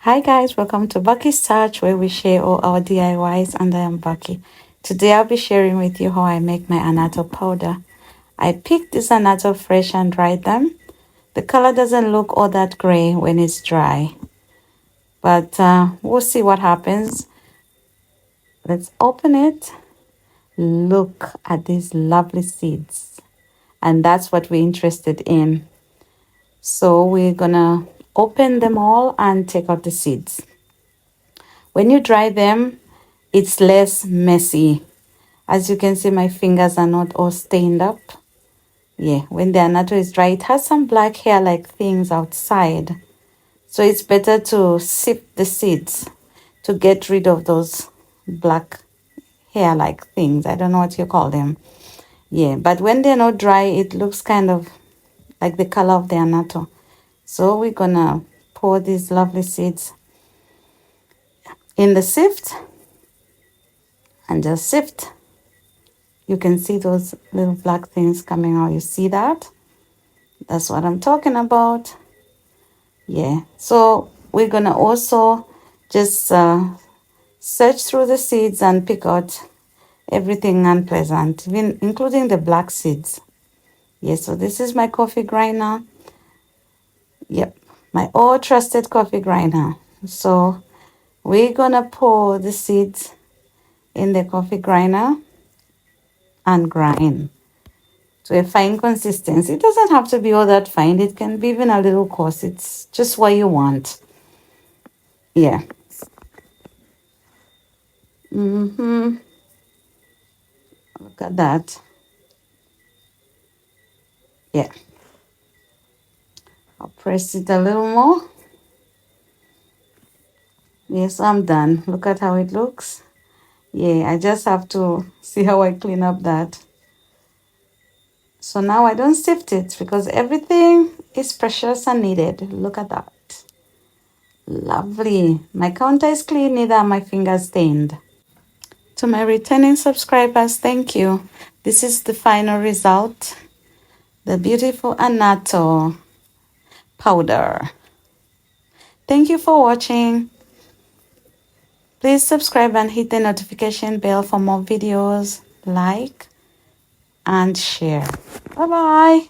Hi guys, welcome to Bucky's Touch where we share all our DIYs and I am Bucky. Today I'll be sharing with you how I make my annatto powder. I picked this annatto fresh and dried them. The color doesn't look all that gray when it's dry, but we'll see what happens. Let's open it. Look at these lovely seeds, and that's what we're interested in. So we're gonna open them all and take out the seeds. When you dry them, it's less messy. As you can see, my fingers are not all stained up. Yeah, when the annatto is dry, it has some black hair-like things outside. So it's better to sift the seeds to get rid of those black hair-like things. I don't know what you call them. Yeah, but when they're not dry, it looks kind of like the color of the annatto. So we're gonna pour these lovely seeds in the sift and just sift. You can see those little black things coming out. You see that? That's what I'm talking about. Yeah. So we're going to also just search through the seeds and pick out everything unpleasant, even including the black seeds. Yeah. So this is my coffee grinder. Yep. My all trusted coffee grinder. So we're going to pour the seeds in the coffee grinder and grind to a fine consistency. It doesn't have to be all that fine. It can be even a little coarse. It's just what you want. Yeah. Look at that. Yeah. I'll press it a little more. Yes, I'm done. Look at how it looks. Yeah, I just have to see how I clean up that. So now I don't sift it because everything is precious and needed. Look at that. Lovely. My counter is clean, neither are my fingers stained. To my returning subscribers, thank you. This is the final result. The beautiful annatto powder. Thank you for watching. Please subscribe and hit the notification bell for more videos. Like and share. Bye-bye.